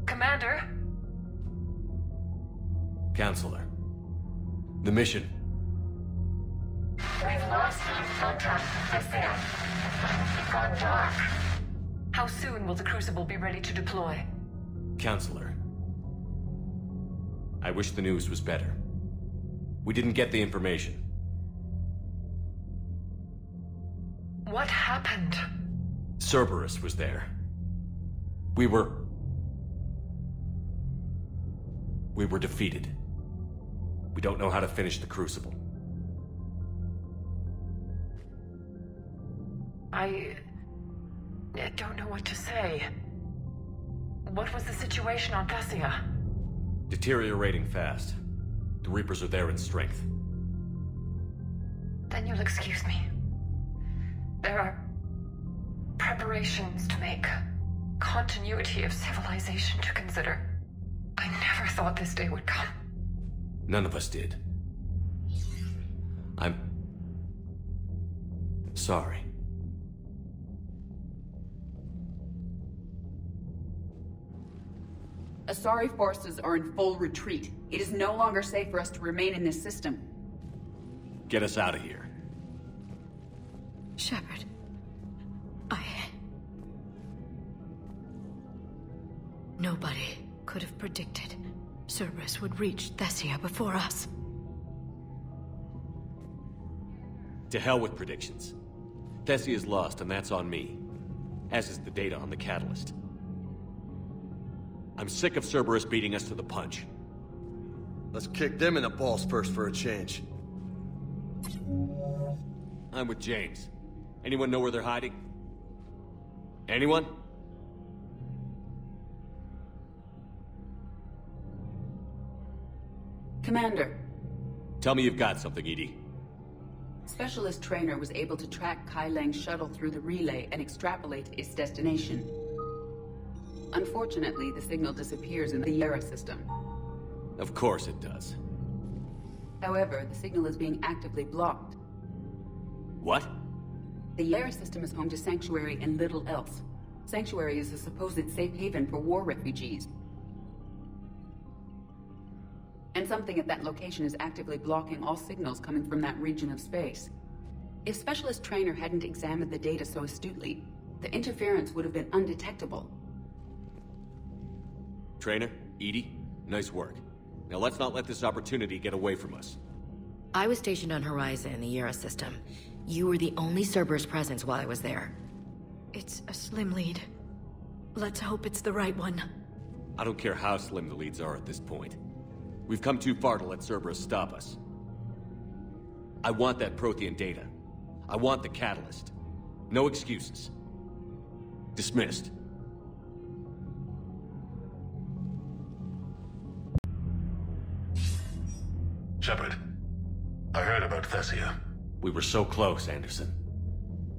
Commander? Counselor. The mission. We've lost contact with the It's gone dark. How soon will the Crucible be ready to deploy? Counselor. I wish the news was better. We didn't get the information. What happened? Cerberus was there. We were defeated. We don't know how to finish the Crucible. I don't know what to say. What was the situation on Thessia? Deteriorating fast. The Reapers are there in strength. Then you'll excuse me. There are preparations to make. Continuity of civilization to consider. I never thought this day would come. None of us did. I'm sorry. Asari forces are in full retreat. It is no longer safe for us to remain in this system. Get us out of here. Shepard, Nobody could have predicted Cerberus would reach Thessia before us. To hell with predictions. Thessia's lost, and that's on me. As is the data on the catalyst. I'm sick of Cerberus beating us to the punch. Let's kick them in the balls first for a change. I'm with James. Anyone know where they're hiding? Anyone? Commander. Tell me you've got something, Edie. Specialist Trainer was able to track Kai Lang's shuttle through the relay and extrapolate its destination. Unfortunately, the signal disappears in the Yara system. Of course it does. However, the signal is being actively blocked. What? The Yara system is home to Sanctuary and little else. Sanctuary is a supposed safe haven for war refugees. And something at that location is actively blocking all signals coming from that region of space. If Specialist Trainer hadn't examined the data so astutely, the interference would have been undetectable. Trainer, Edie, nice work. Now let's not let this opportunity get away from us. I was stationed on Horizon in the Yara system. You were the only Cerberus presence while I was there. It's a slim lead. Let's hope it's the right one. I don't care how slim the leads are at this point. We've come too far to let Cerberus stop us. I want that Prothean data. I want the catalyst. No excuses. Dismissed. Shepard, I heard about Thessia. We were so close, Anderson.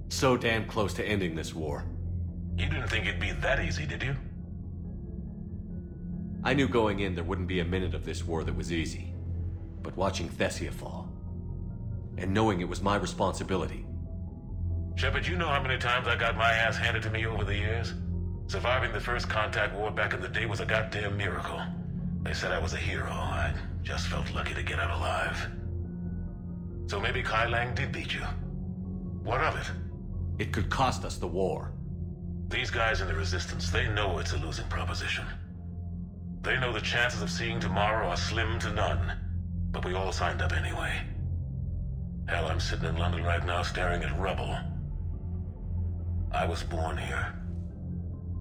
So damn close to ending this war. You didn't think it'd be that easy, did you? I knew going in there wouldn't be a minute of this war that was easy. But watching Thessia fall, and knowing it was my responsibility. Shepard, you know how many times I got my ass handed to me over the years? Surviving the first contact war back in the day was a goddamn miracle. They said I was a hero. I just felt lucky to get out alive. So maybe Kai Lang did beat you. What of it? It could cost us the war. These guys in the Resistance, they know it's a losing proposition. They know the chances of seeing tomorrow are slim to none. But we all signed up anyway. Hell, I'm sitting in London right now staring at rubble. I was born here.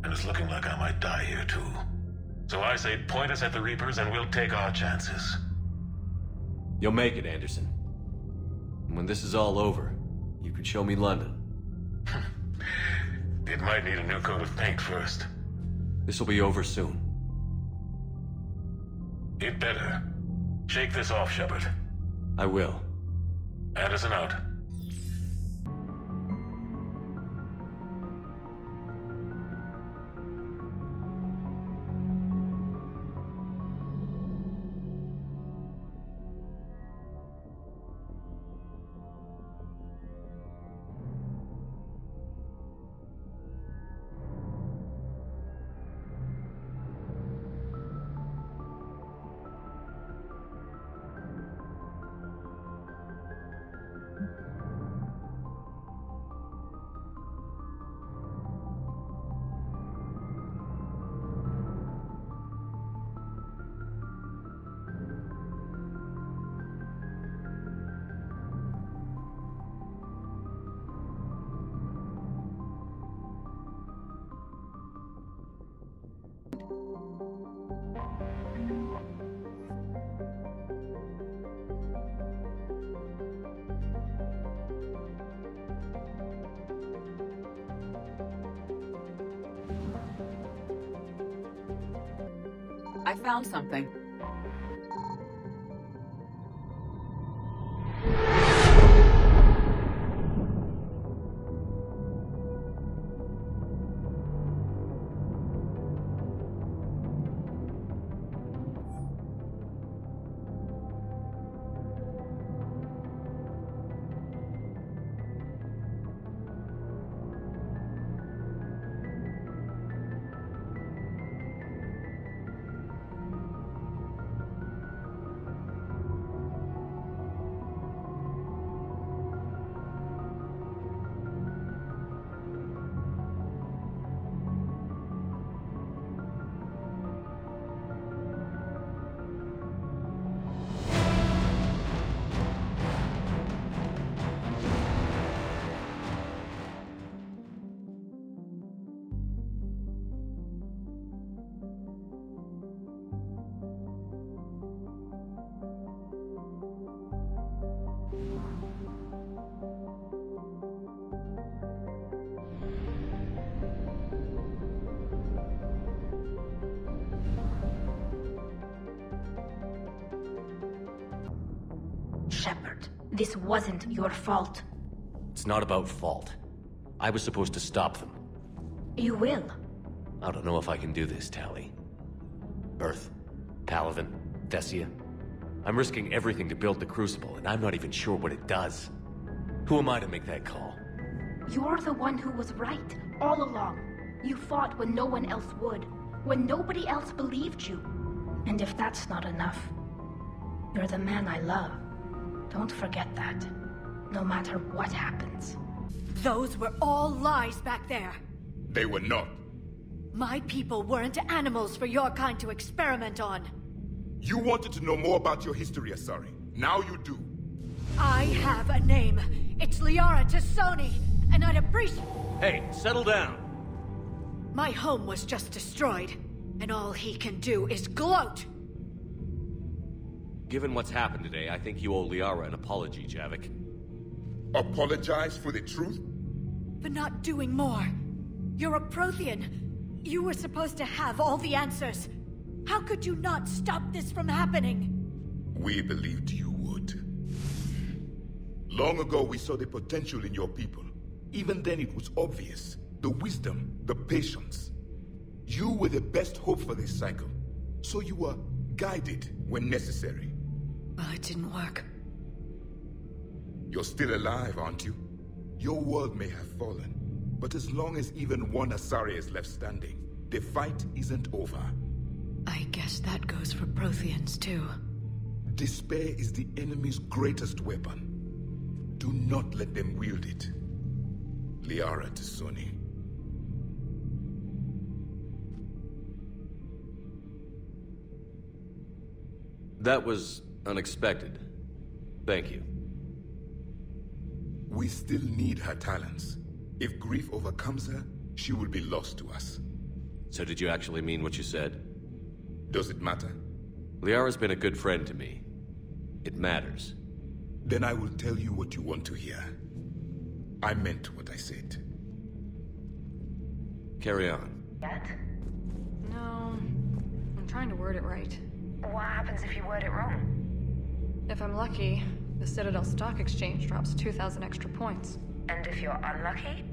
And it's looking like I might die here too. So I say point us at the Reapers and we'll take our chances. You'll make it, Anderson. And when this is all over, you can show me London. It might need a new coat of paint first. This'll be over soon. It better. Shake this off, Shepard. I will. Anderson out. I found something. Shepard, this wasn't your fault. It's not about fault. I was supposed to stop them. You will. I don't know if I can do this, Tali. Earth, Palaven, Thessia. I'm risking everything to build the Crucible, and I'm not even sure what it does. Who am I to make that call? You're the one who was right, all along. You fought when no one else would, when nobody else believed you. And if that's not enough, you're the man I love. Don't forget that, no matter what happens. Those were all lies back there. They were not. My people weren't animals for your kind to experiment on. You wanted to know more about your history, Asari. Now you do. I have a name. It's Liara Tassoni, and I'd appreciate... Hey, settle down! My home was just destroyed, and all he can do is gloat! Given what's happened today, I think you owe Liara an apology, Javik. Apologize for the truth? For not doing more. You're a Prothean. You were supposed to have all the answers. How could you not stop this from happening? We believed you would. Long ago, we saw the potential in your people. Even then, it was obvious. The wisdom, the patience. You were the best hope for this cycle. So you were guided when necessary. Well, it didn't work. You're still alive, aren't you? Your world may have fallen, but as long as even one Asari is left standing, the fight isn't over. I guess that goes for Protheans, too. Despair is the enemy's greatest weapon. Do not let them wield it. Liara Tassoni. That was unexpected. Thank you. We still need her talents. If grief overcomes her, she will be lost to us. So did you actually mean what you said? Does it matter? Liara's been a good friend to me. It matters. Then I will tell you what you want to hear. I meant what I said. Carry on. Yet? No, I'm trying to word it right. What happens if you word it wrong? If I'm lucky, the Citadel Stock Exchange drops 2,000 extra points. And if you're unlucky?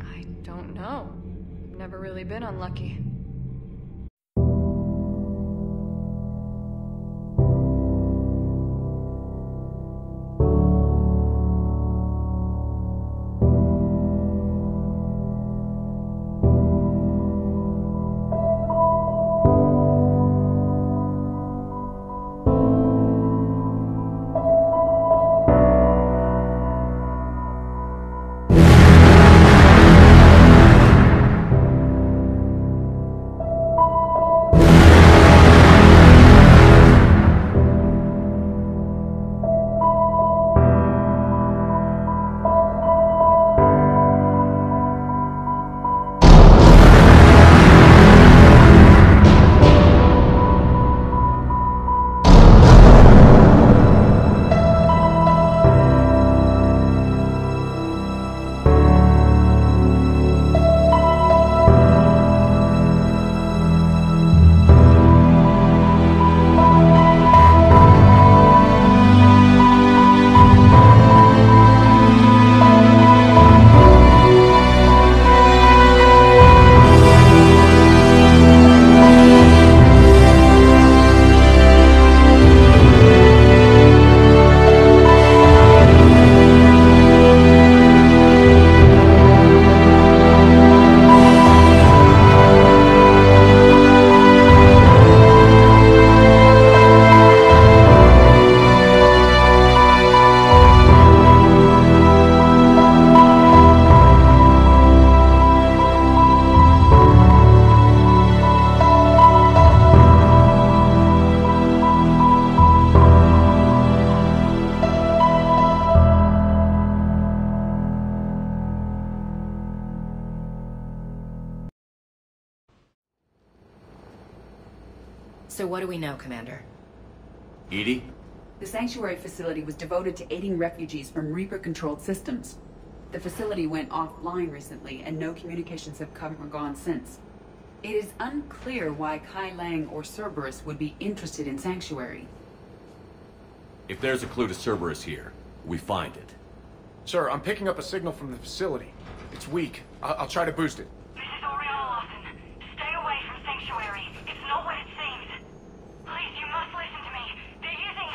I don't know. I've never really been unlucky. So what do we know, Commander? Edie? The Sanctuary facility was devoted to aiding refugees from Reaper-controlled systems. The facility went offline recently, and no communications have come or gone since. It is unclear why Kai Lang or Cerberus would be interested in Sanctuary. If there's a clue to Cerberus here, we find it. Sir, I'm picking up a signal from the facility. It's weak. I'll try to boost it. This is Oriana Lawson. Stay away from Sanctuary. It's not what it seems. Please, you must listen to me. They're using...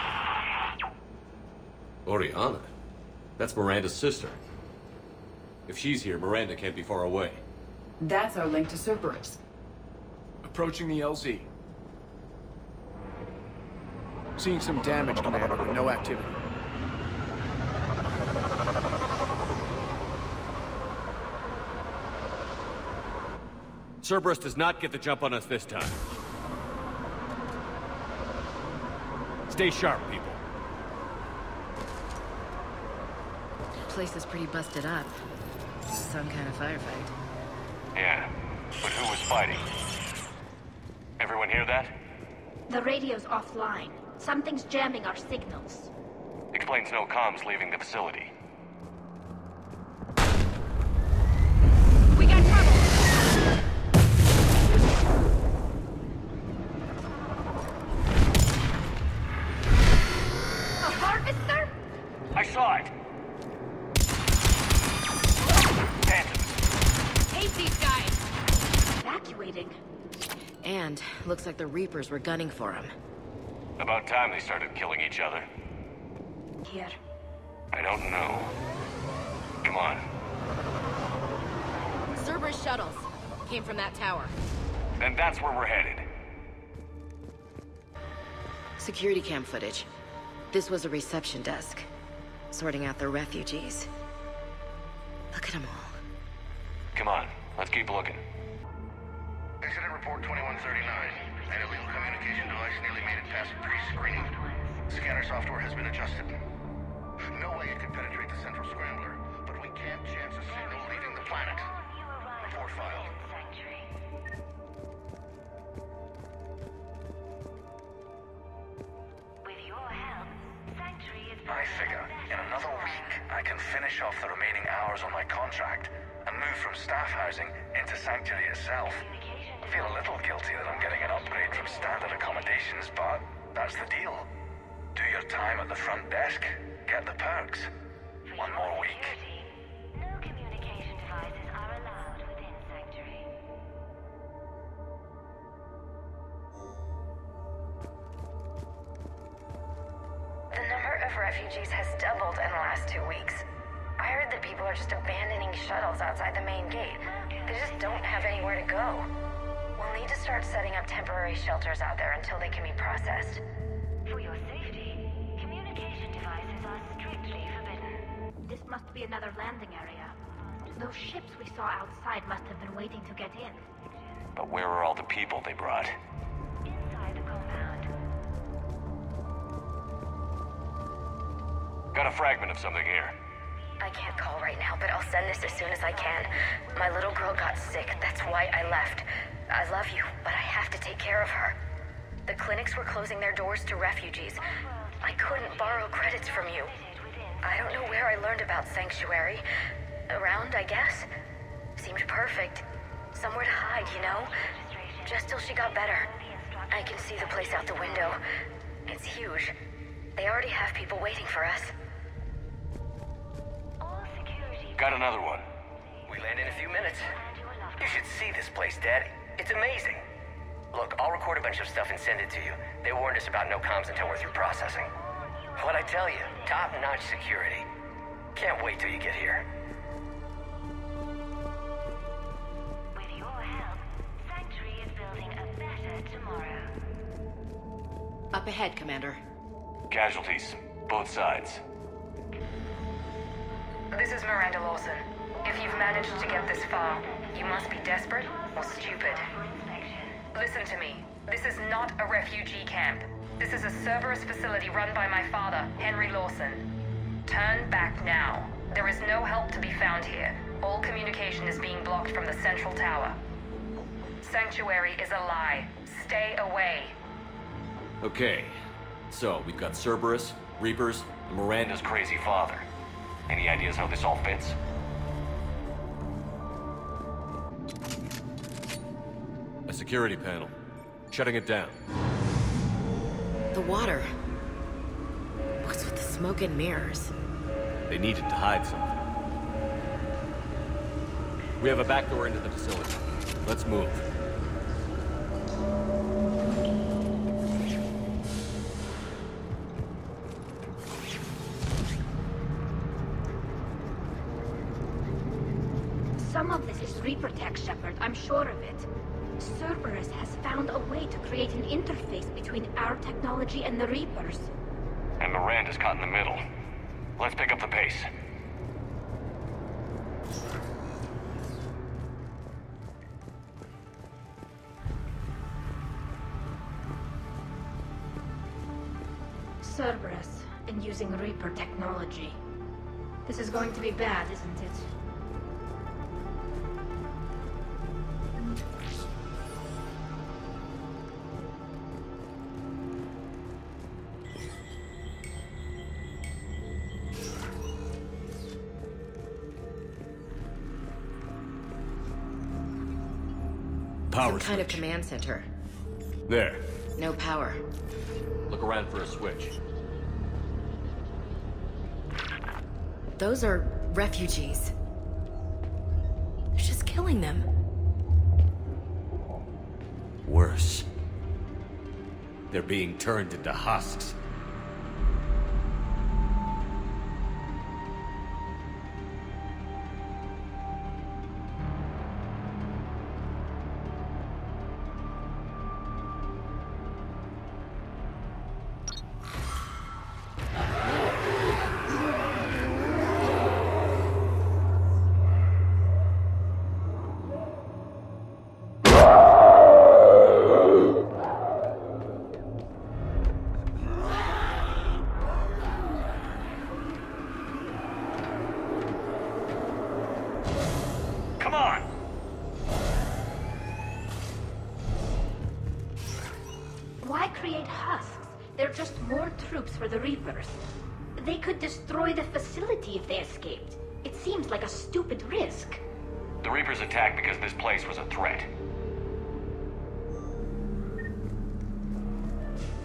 Oriana? That's Miranda's sister. If she's here, Miranda can't be far away. That's our link to Cerberus. Approaching the LZ. Seeing some damage, Commander, with no activity. Cerberus does not get the jump on us this time. Stay sharp, people. Place is pretty busted up. Some kind of firefight. Yeah, but who was fighting? Everyone hear that? The radio's offline. Something's jamming our signals. Explains no comms leaving the facility. We got trouble! A harvester? I saw it! Hate these guys! Evacuating. And looks like the Reapers were gunning for him. About time they started killing each other. Here. I don't know. Come on. Cerberus shuttles came from that tower. Then that's where we're headed. Security cam footage. This was a reception desk, sorting out the refugees. Look at them all. Come on, let's keep looking. Incident report 2139. An illegal communication device nearly made it past pre-screening. Scanner software has been adjusted. No way it could penetrate the central scrambler, but we can't chance a signal leaving the planet. Report filed. With your help, Sanctuary is... I figure, in another week, I can finish off the remaining hours on my contract and move from staff housing into Sanctuary itself. I feel a little guilty that I'm getting an upgrade from standard accommodations, but that's the deal. Do your time at the front desk, get the perks. One more week. No communication devices are allowed within Sanctuary. The number of refugees has doubled in the last 2 weeks. I heard that people are just abandoning shuttles outside the main gate. They just don't have anywhere to go. We'll need to start setting up temporary shelters out there until they can be processed. For your safety, communication devices are strictly forbidden. This must be another landing area. Those ships we saw outside must have been waiting to get in. But where are all the people they brought? Inside the compound. Got a fragment of something here. I can't call right now, but I'll send this as soon as I can. My little girl got sick, that's why I left. I love you, but I have to take care of her. The clinics were closing their doors to refugees. I couldn't borrow credits from you. I don't know where I learned about Sanctuary. Around, I guess. Seemed perfect. Somewhere to hide, you know? Just till she got better. I can see the place out the window. It's huge. They already have people waiting for us. Got another one. We land in a few minutes. You should see this place, Dad. It's amazing. Look, I'll record a bunch of stuff and send it to you. They warned us about no comms until we're through processing. What'd I tell you? Top-notch security. Can't wait till you get here. With your help, Sanctuary is building a better tomorrow. Up ahead, Commander. Casualties. Both sides. This is Miranda Lawson. If you've managed to get this far, you must be desperate or stupid. Listen to me. This is not a refugee camp. This is a Cerberus facility run by my father, Henry Lawson. Turn back now. There is no help to be found here. All communication is being blocked from the central tower. Sanctuary is a lie. Stay away. Okay, so we've got Cerberus, Reapers, and Miranda's crazy father. Any ideas how this all fits? A security panel. Shutting it down. The water. What's with the smoke and mirrors? They needed to hide something. We have a back door into the facility. Let's move. Some of this is Reaper tech, Shepard. I'm sure of it. Cerberus has found a way to create an interface between our technology and the Reapers. And Miranda's caught in the middle. Let's pick up the pace. Cerberus, and using Reaper technology. This is going to be bad, isn't it? Power Some kind of switch. command center. There. No power. Look around for a switch. Those are refugees. They're just killing them. Worse. They're being turned into husks. Why create husks? They're just more troops for the Reapers. They could destroy the facility if they escaped. It seems like a stupid risk. The Reapers attacked because this place was a threat.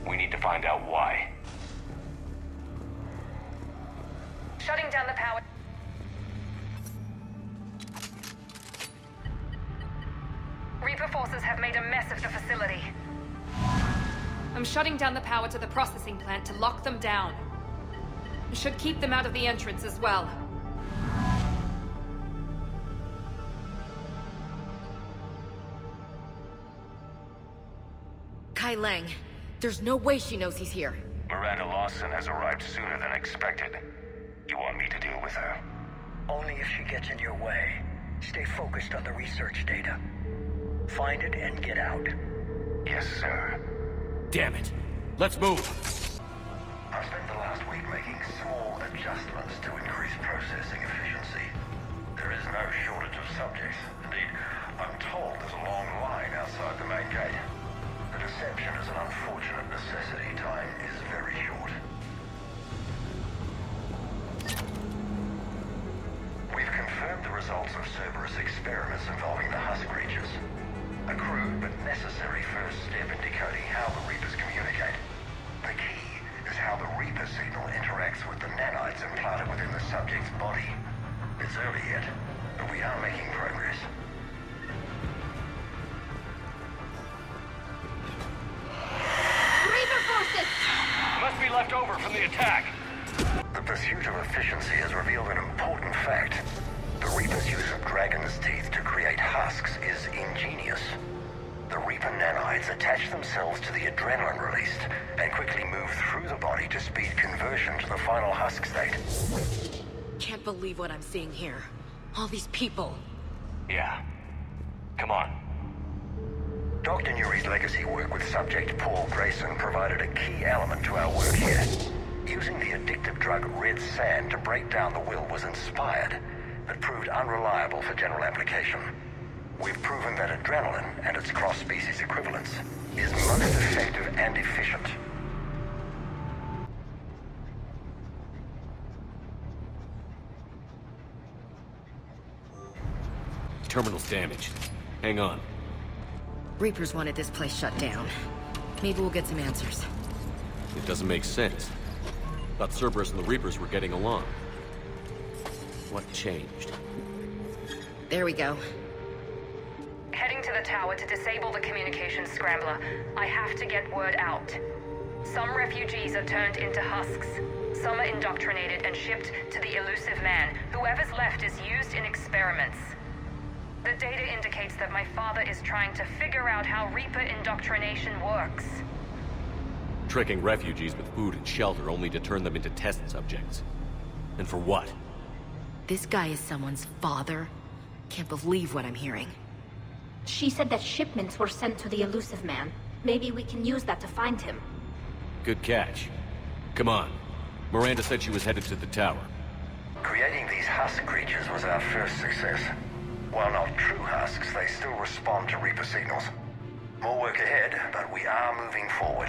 We need to find out why. Shutting down the power. Reaper forces have made a mess of the facility. I'm shutting down the power to the processing plant to lock them down. It should keep them out of the entrance as well. Kai Lang. There's no way she knows he's here. Miranda Lawson has arrived sooner than expected. You want me to deal with her? Only if she gets in your way. Stay focused on the research data. Find it and get out. Yes, sir. Damn it. Let's move. I've spent the last week making small adjustments to increase processing efficiency. There is no shortage of subjects. Indeed, I'm told there's a long line outside the main gate. The deception is an unfortunate necessity. Time is very short. We've confirmed the results of Cerberus experiments involving the husk creatures. A crude but necessary first step in decoding how the Reapers communicate. The key is how the Reaper signal interacts with the nanites implanted within the subject's body. It's early yet, but we are making progress. Reaper forces! Must be left over from the attack. The pursuit of efficiency has revealed an important fact. The Reaper's use of Dragon's teeth to create husks is ingenious. The Reaper nanites attach themselves to the adrenaline released and quickly move through the body to speed conversion to the final husk state. Can't believe what I'm seeing here. All these people. Yeah. Come on. Dr. Nuri's legacy work with subject Paul Grayson provided a key element to our work here. Using the addictive drug Red Sand to break down the will was inspired, but proved unreliable for general application. We've proven that adrenaline and its cross-species equivalents is most effective and efficient terminal's damaged. Hang on. Reapers wanted this place shut down. Maybe we'll get some answers. It doesn't make sense. Thought Cerberus and the Reapers were getting along. What changed? There we go. Heading to the tower to disable the communications scrambler. I have to get word out. Some refugees are turned into husks. Some are indoctrinated and shipped to the elusive man. Whoever's left is used in experiments. The data indicates that my father is trying to figure out how Reaper indoctrination works. Tricking refugees with food and shelter only to turn them into test subjects. And for what? This guy is someone's father? Can't believe what I'm hearing. She said that shipments were sent to the elusive man. Maybe we can use that to find him. Good catch. Come on. Miranda said she was headed to the tower. Creating these husk creatures was our first success. While not true husks, they still respond to Reaper signals. More work ahead, but we are moving forward.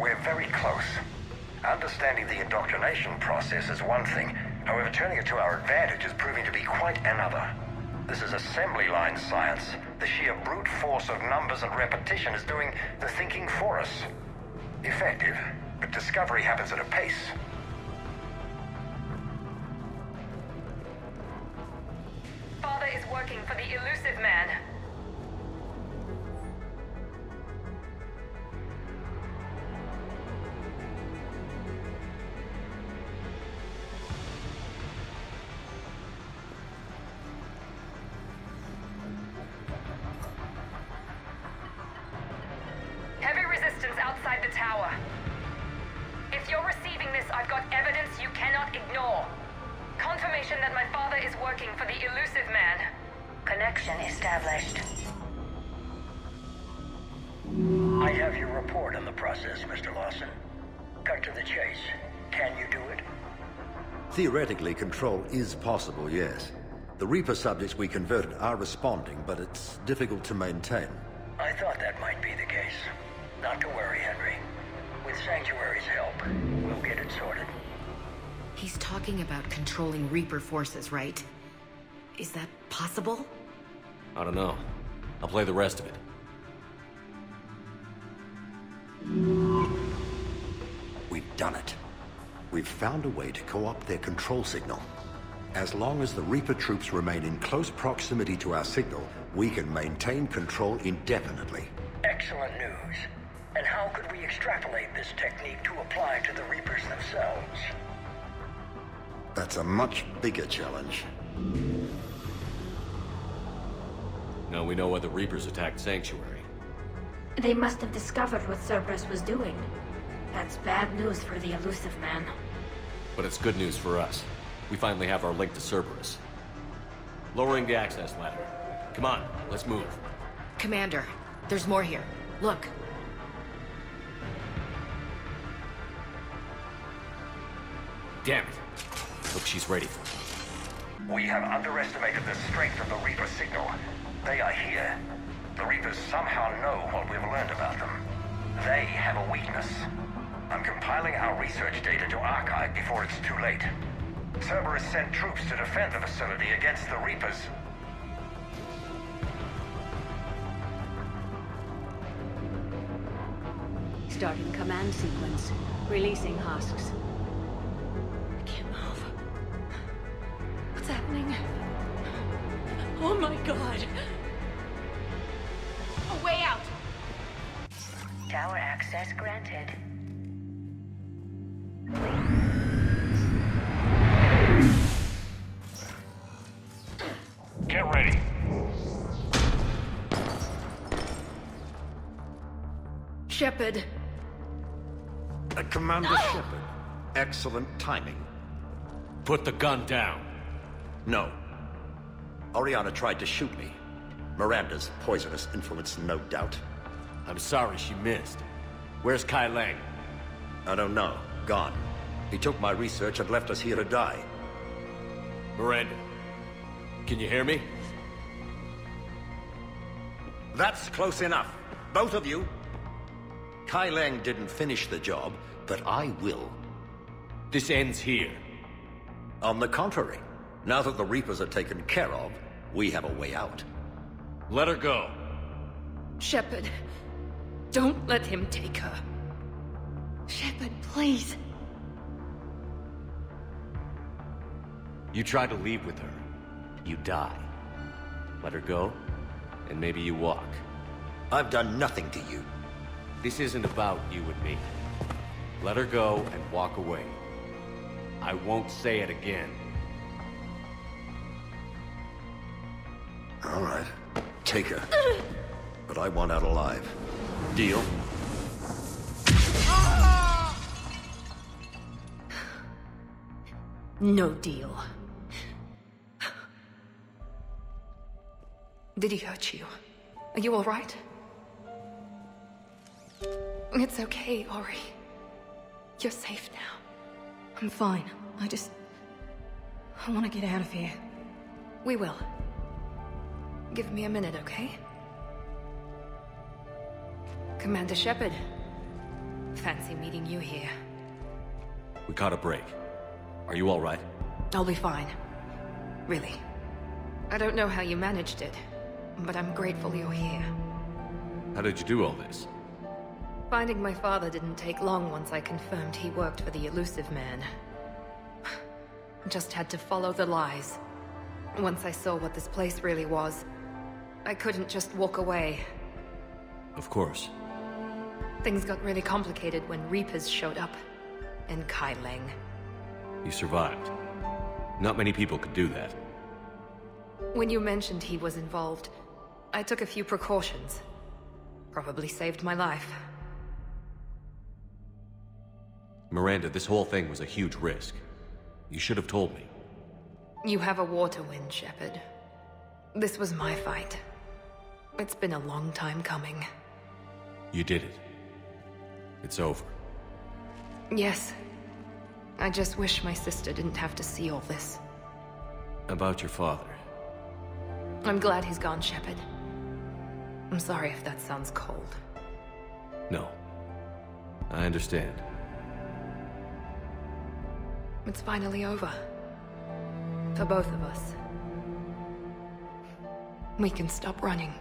We're very close. Understanding the indoctrination process is one thing. However, turning it to our advantage is proving to be quite another. This is assembly line science. The sheer brute force of numbers and repetition is doing the thinking for us. Effective, but discovery happens at a pace. Father is working for the elusive man. Heavy resistance outside the tower. If you're receiving this, I've got evidence you cannot ignore. Confirmation that my father is working for the elusive man. Connection established. I have your report on the process, Mr. Lawson. Cut to the chase. Can you do it? Theoretically, control is possible, yes. The Reaper subjects we converted are responding, but it's difficult to maintain. I thought that might be the case. Not to worry, Henry. With Sanctuary's help, we'll get it sorted. He's talking about controlling Reaper forces, right? Is that possible? I don't know. I'll play the rest of it. We've done it. We've found a way to co-opt their control signal. As long as the Reaper troops remain in close proximity to our signal, we can maintain control indefinitely. Excellent news. And how could we extrapolate this technique to apply to the Reapers themselves? That's a much bigger challenge. Now we know why the Reapers attacked Sanctuary. They must have discovered what Cerberus was doing. That's bad news for the elusive man. But it's good news for us. We finally have our link to Cerberus. Lowering the access ladder. Come on, let's move. Commander, there's more here. Look. Damn it. Hope she's ready for it. We have underestimated the strength of the Reaper signal. They are here. The Reapers somehow know what we've learned about them. They have a weakness. I'm compiling our research data to archive before it's too late. Cerberus sent troops to defend the facility against the Reapers. Starting command sequence. Releasing husks. I can't move. What's happening? Oh my god. A way out! Tower access granted. Get ready. Shepard. Commander Shepard. Excellent timing. Put the gun down. No. Oriana tried to shoot me. Miranda's poisonous influence, no doubt. I'm sorry she missed. Where's Kai Lang? I don't know. Gone. He took my research and left us here to die. Miranda, can you hear me? That's close enough. Both of you. Kai Lang didn't finish the job, but I will. This ends here. On the contrary, now that the Reapers are taken care of, we have a way out. Let her go. Shepard, don't let him take her. Shepard, please. You try to leave with her, you die. Let her go, and maybe you walk. I've done nothing to you. This isn't about you and me. Let her go and walk away. I won't say it again. All right. Take her. But I want out alive. Deal? No deal. Did he hurt you? Are you all right? It's okay, Ori. You're safe now. I'm fine. I want to get out of here. We will. Give me a minute, okay? Commander Shepard. Fancy meeting you here. We caught a break. Are you all right? I'll be fine. Really. I don't know how you managed it, but I'm grateful you're here. How did you do all this? Finding my father didn't take long once I confirmed he worked for the Elusive Man. Just had to follow the lies. Once I saw what this place really was, I couldn't just walk away. Of course. Things got really complicated when Reapers showed up. And Kai Leng. You survived. Not many people could do that. When you mentioned he was involved, I took a few precautions. Probably saved my life. Miranda, this whole thing was a huge risk. You should have told me. You have a war to win, Shepard. This was my fight. It's been a long time coming. You did it. It's over. Yes. I just wish my sister didn't have to see all this. About your father. I'm glad he's gone, Shepard. I'm sorry if that sounds cold. No. I understand. It's finally over. For both of us. We can stop running.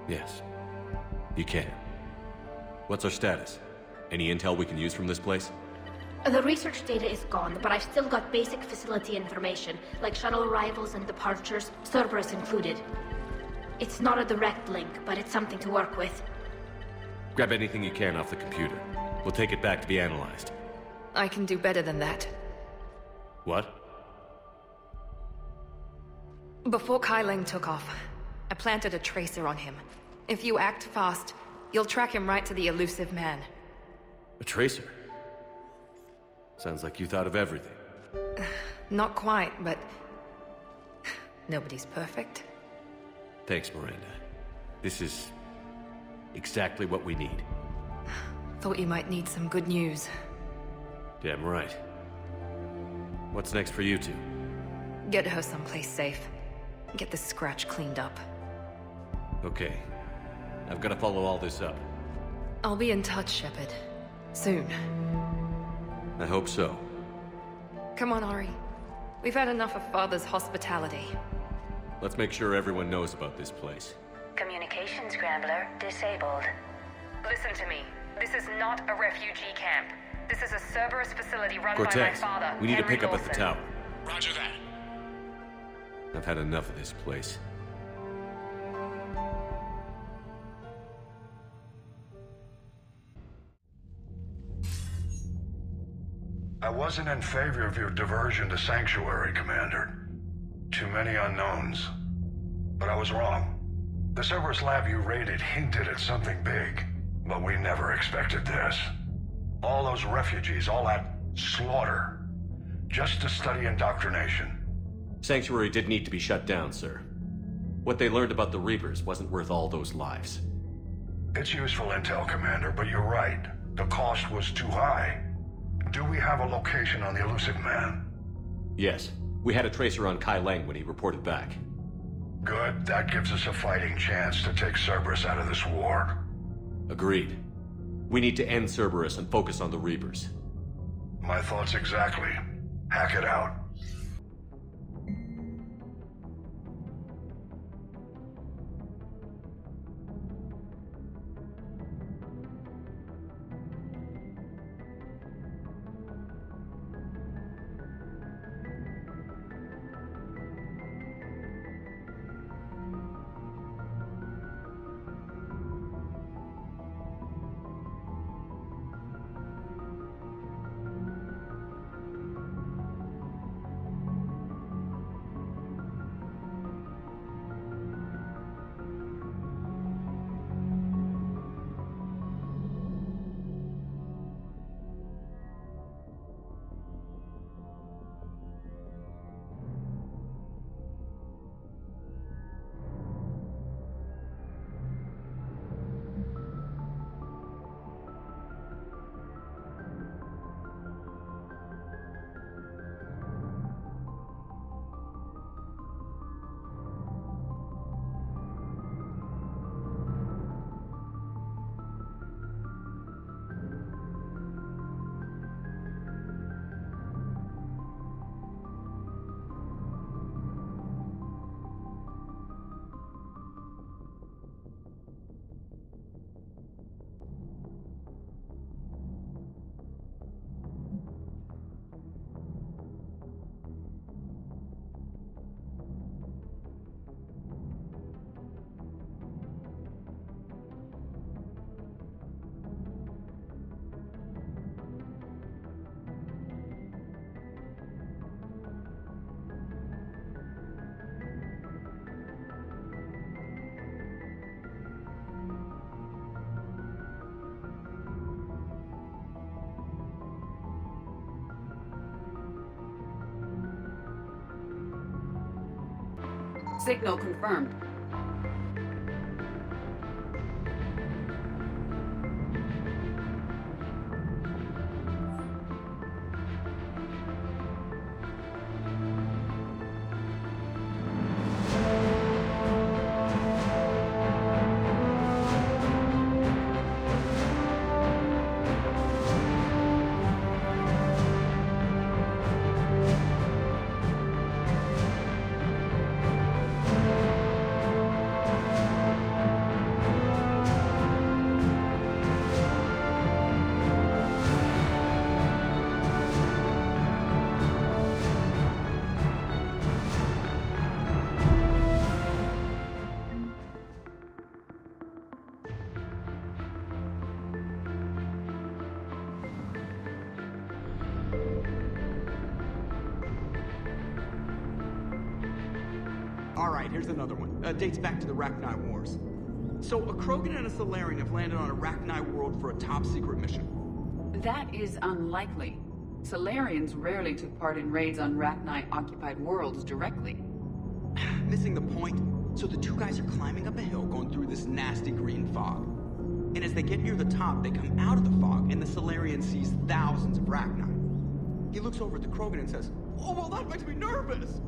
Yes. You can. What's our status? Any intel we can use from this place? The research data is gone, but I've still got basic facility information, like shuttle arrivals and departures, Cerberus included. It's not a direct link, but it's something to work with. Grab anything you can off the computer. We'll take it back to be analyzed. I can do better than that. What? Before Kai Leng took off, I planted a tracer on him. If you act fast, you'll track him right to the Elusive Man. A tracer? Sounds like you thought of everything. Not quite, but... nobody's perfect. Thanks, Miranda. This is... exactly what we need. Thought you might need some good news. Damn right. What's next for you two? Get her someplace safe. Get this scratch cleaned up. Okay. I've got to follow all this up. I'll be in touch, Shepard. Soon. I hope so. Come on, Ori. We've had enough of Father's hospitality. Let's make sure everyone knows about this place. Communication scrambler disabled. Listen to me. This is not a refugee camp. This is a Cerberus facility run by my Cortez, father, we need to Henry pick up at the Lawson. tower. Roger that. I've had enough of this place. I wasn't in favor of your diversion to Sanctuary, Commander. Too many unknowns. But I was wrong. The Cerberus lab you raided hinted at something big, but we never expected this. All those refugees, all that slaughter, just to study indoctrination. Sanctuary did need to be shut down, sir. What they learned about the Reapers wasn't worth all those lives. It's useful intel, Commander, but you're right. The cost was too high. Do we have a location on the Elusive Man? Yes. We had a tracer on Kai Leng when he reported back. Good. That gives us a fighting chance to take Cerberus out of this war. Agreed. We need to end Cerberus and focus on the Reapers. My thoughts exactly. Hack it out. Signal confirmed. Alright, here's another one. Dates back to the Rachni Wars. So, a Krogan and a Salarian have landed on a Rachni world for a top-secret mission. That is unlikely. Salarians rarely took part in raids on Rachni-occupied worlds directly. Missing the point. So the two guys are climbing up a hill going through this nasty green fog. And as they get near the top, they come out of the fog, and the Salarian sees thousands of Rachni. He looks over at the Krogan and says, "Oh, well, that makes me nervous!"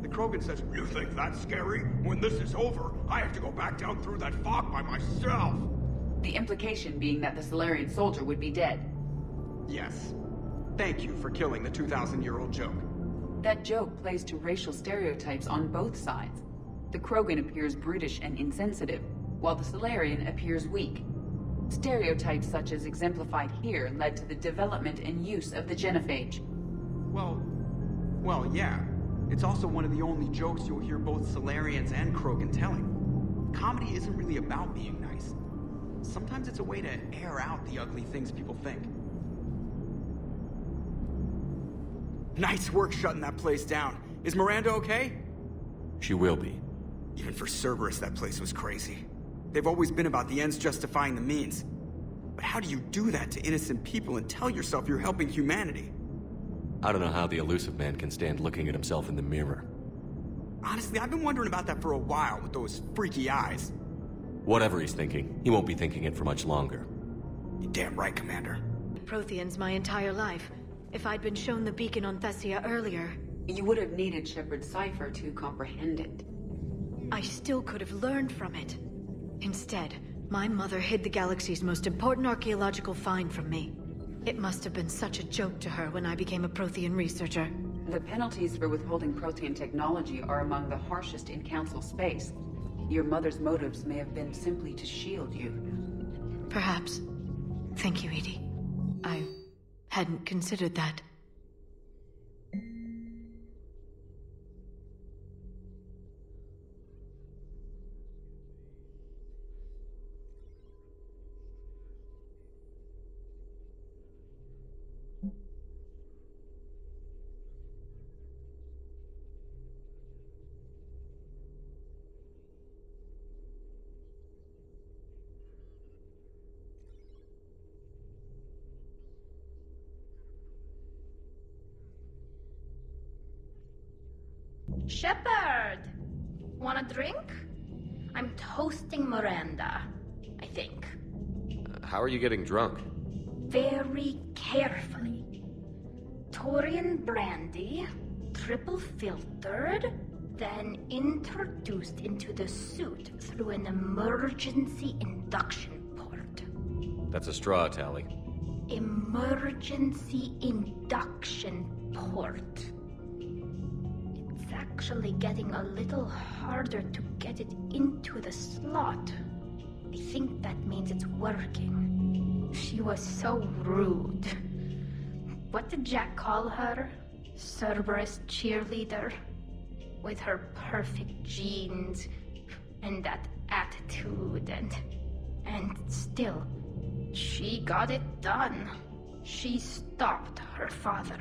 The Krogan says, "You think that's scary? When this is over, I have to go back down through that fog by myself." The implication being that the Salarian soldier would be dead. Yes. Thank you for killing the 2,000-year-old joke. That joke plays to racial stereotypes on both sides. The Krogan appears brutish and insensitive, while the Salarian appears weak. Stereotypes such as exemplified here led to the development and use of the genophage. Well, yeah. It's also one of the only jokes you'll hear both Salarians and Krogan telling. Comedy isn't really about being nice. Sometimes it's a way to air out the ugly things people think. Nice work shutting that place down. Is Miranda okay? She will be. Even for Cerberus, that place was crazy. They've always been about the ends justifying the means. But how do you do that to innocent people and tell yourself you're helping humanity? I don't know how the elusive man can stand looking at himself in the mirror. Honestly, I've been wondering about that for a while with those freaky eyes. Whatever he's thinking, he won't be thinking it for much longer. You're damn right, Commander. Protheans my entire life. If I'd been shown the beacon on Thessia earlier... You would have needed Shepard's cipher to comprehend it. I still could have learned from it. Instead, my mother hid the galaxy's most important archaeological find from me. It must have been such a joke to her when I became a Prothean researcher. The penalties for withholding Prothean technology are among the harshest in Council space. Your mother's motives may have been simply to shield you. Perhaps. Thank you, Edie. I hadn't considered that. Shepard! Want a drink? I'm toasting Miranda, I think. How are you getting drunk? Very carefully. Taurian brandy, triple filtered, then introduced into the suit through an emergency induction port. That's a straw, Tally. Emergency induction port. It's actually getting a little harder to get it into the slot. I think that means it's working. She was so rude. What did Jack call her? Cerberus cheerleader? With her perfect genes and that attitude and still, she got it done. She stopped her father.